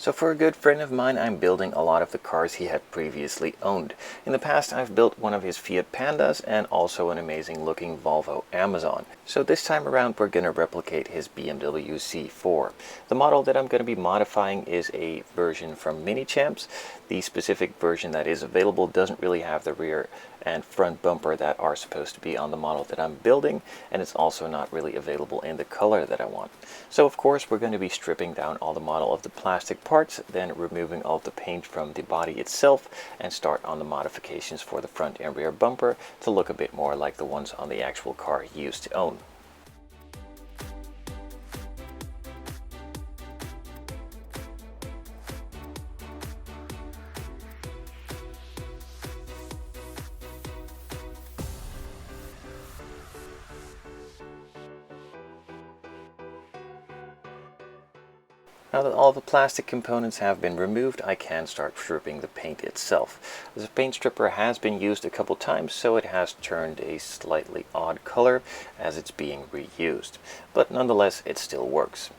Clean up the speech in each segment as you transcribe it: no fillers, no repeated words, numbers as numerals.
So for a good friend of mine, I'm building a lot of the cars he had previously owned. In the past, I've built one of his Fiat Pandas and also an amazing looking Volvo Amazon. So this time around, we're going to replicate his BMW Z4. The model that I'm going to be modifying is a version from Mini Champs. The specific version that is available doesn't really have the rear and front bumper that are supposed to be on the model that I'm building, and it's also not really available in the color that I want. So of course we're going to be stripping down all the model of the plastic parts, then removing all the paint from the body itself, and start on the modifications for the front and rear bumper to look a bit more like the ones on the actual car he used to own. Now that all the plastic components have been removed, I can start stripping the paint itself. The paint stripper has been used a couple times, so it has turned a slightly odd color as it's being reused. But nonetheless, it still works.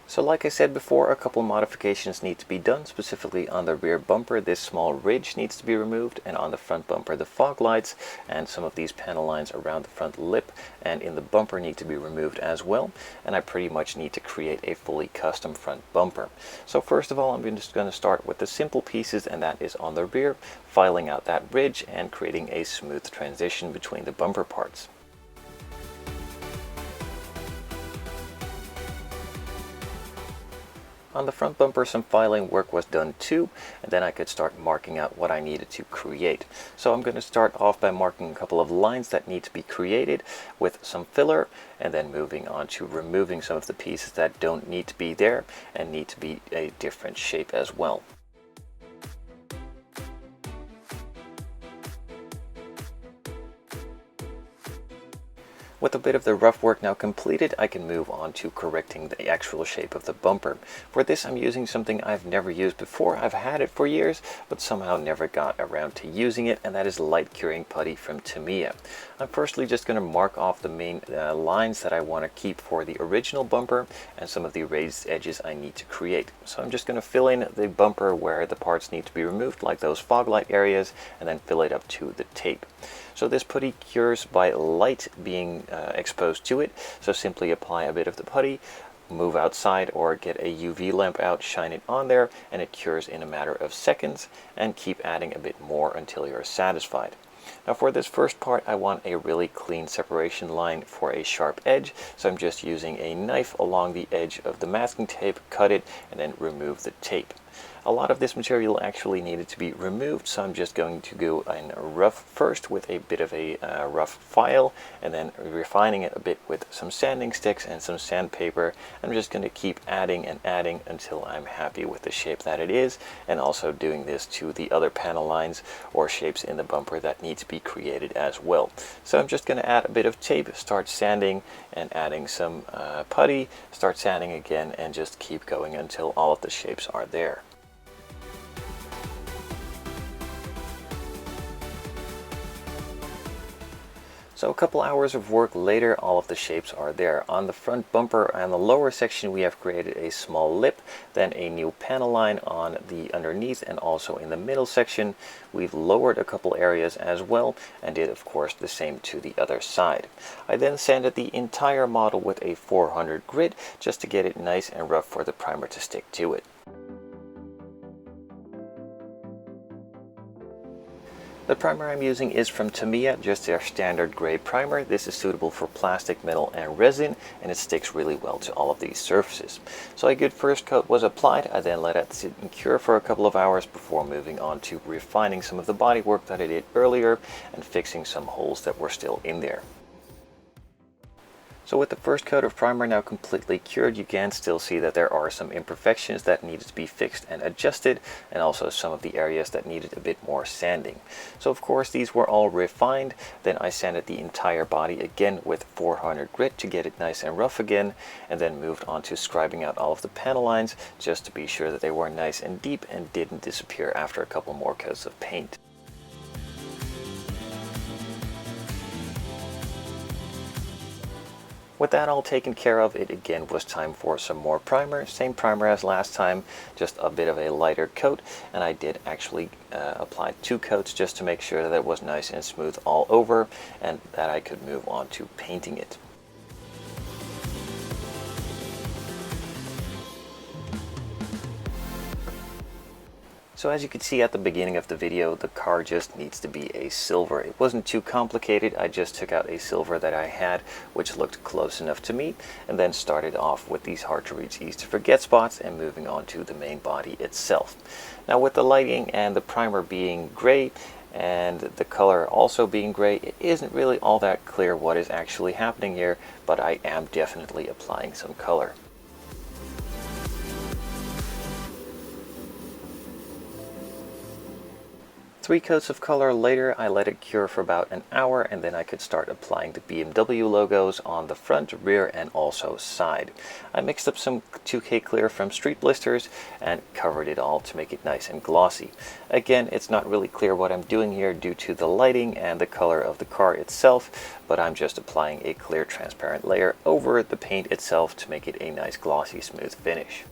So like I said before, a couple modifications need to be done. Specifically on the rear bumper, this small ridge needs to be removed, and on the front bumper the fog lights and some of these panel lines around the front lip and in the bumper need to be removed as well, and I pretty much need to create a fully custom front bumper. So first of all, I'm just going to start with the simple pieces, and that is on the rear, filing out that ridge and creating a smooth transition between the bumper parts. On the front bumper, some filing work was done too, and then I could start marking out what I needed to create. So I'm going to start off by marking a couple of lines that need to be created with some filler, and then moving on to removing some of the pieces that don't need to be there and need to be a different shape as well. With a bit of the rough work now completed, I can move on to correcting the actual shape of the bumper. For this, I'm using something I've never used before. I've had it for years, but somehow never got around to using it, and that is light curing putty from Tamiya. I'm firstly just going to mark off the main lines that I want to keep for the original bumper and some of the raised edges I need to create. So I'm just going to fill in the bumper where the parts need to be removed, like those fog light areas, and then fill it up to the tape. So this putty cures by light being exposed to it, so simply apply a bit of the putty, move outside or get a UV lamp out, shine it on there, and it cures in a matter of seconds, and keep adding a bit more until you're satisfied. Now for this first part, I want a really clean separation line for a sharp edge, so I'm just using a knife along the edge of the masking tape, cut it, and then remove the tape. A lot of this material actually needed to be removed, so I'm just going to go in rough first with a bit of a rough file, and then refining it a bit with some sanding sticks and some sandpaper. I'm just going to keep adding and adding until I'm happy with the shape that it is, and also doing this to the other panel lines or shapes in the bumper that need to be created as well. So I'm just going to add a bit of tape, start sanding and adding some putty, start sanding again, and just keep going until all of the shapes are there. So a couple hours of work later, all of the shapes are there. On the front bumper and the lower section, we have created a small lip, then a new panel line on the underneath, and also in the middle section. We've lowered a couple areas as well, and did of course the same to the other side. I then sanded the entire model with a 400 grit just to get it nice and rough for the primer to stick to it. The primer I'm using is from Tamiya, just their standard gray primer. This is suitable for plastic, metal, and resin, and it sticks really well to all of these surfaces. So a good first coat was applied. I then let it sit and cure for a couple of hours before moving on to refining some of the bodywork that I did earlier and fixing some holes that were still in there. So with the first coat of primer now completely cured, you can still see that there are some imperfections that needed to be fixed and adjusted, and also some of the areas that needed a bit more sanding. So of course these were all refined. Then I sanded the entire body again with 400 grit to get it nice and rough again, and then moved on to scribing out all of the panel lines just to be sure that they were nice and deep and didn't disappear after a couple more coats of paint. With that all taken care of, it again was time for some more primer. Same primer as last time, just a bit of a lighter coat, and I did actually apply 2 coats just to make sure that it was nice and smooth all over and that I could move on to painting it. So as you can see at the beginning of the video, the car just needs to be a silver. It wasn't too complicated. I just took out a silver that I had, which looked close enough to me, and then started off with these hard to reach, easy to forget spots and moving on to the main body itself. Now with the lighting and the primer being gray and the color also being gray, it isn't really all that clear what is actually happening here, but I am definitely applying some color. 3 coats of color later, I let it cure for about an hour, and then I could start applying the BMW logos on the front, rear, and also side. I mixed up some 2K clear from Streetblisters and covered it all to make it nice and glossy. Again, it's not really clear what I'm doing here due to the lighting and the color of the car itself, but I'm just applying a clear transparent layer over the paint itself to make it a nice glossy smooth finish.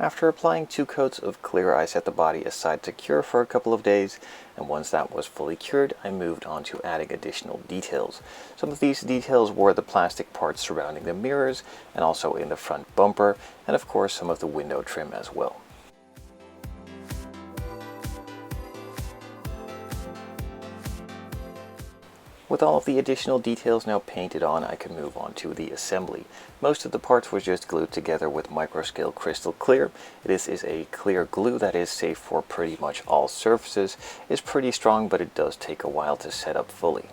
After applying 2 coats of clear, I set the body aside to cure for a couple of days, and once that was fully cured, I moved on to adding additional details. Some of these details were the plastic parts surrounding the mirrors, and also in the front bumper, and of course some of the window trim as well. With all of the additional details now painted on, I can move on to the assembly. Most of the parts were just glued together with microscale crystal clear. This is a clear glue that is safe for pretty much all surfaces. It's pretty strong, but it does take a while to set up fully.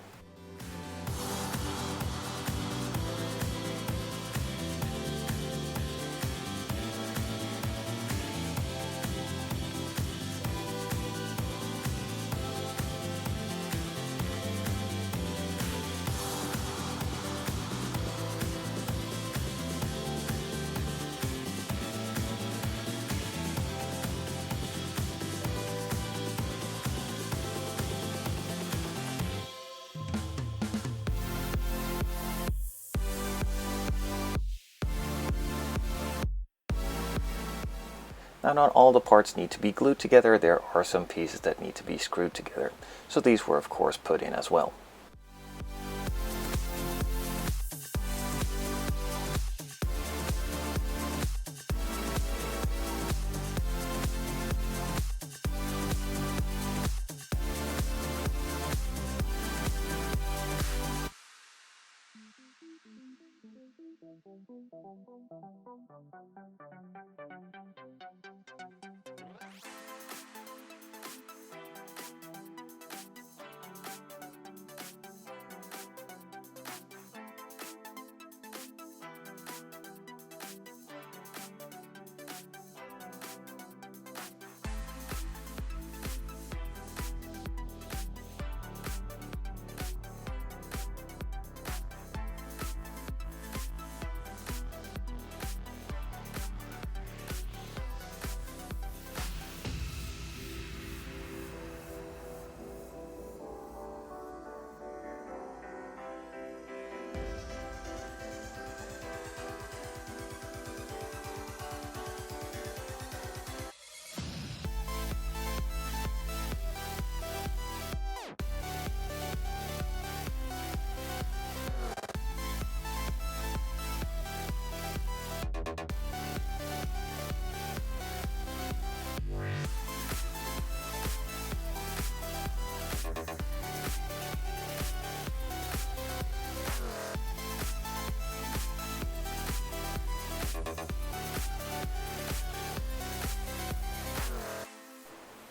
Now, not all the parts need to be glued together. There are some pieces that need to be screwed together. So these were of course put in as well.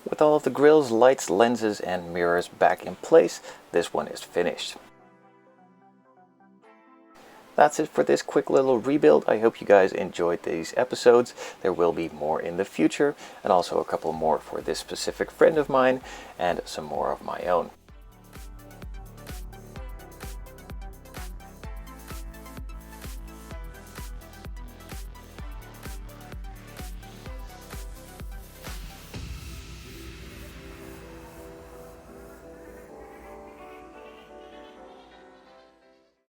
With all of the grills, lights, lenses, and mirrors back in place, this one is finished. That's it for this quick little rebuild. I hope you guys enjoyed these episodes. There will be more in the future, and also a couple more for this specific friend of mine, and some more of my own.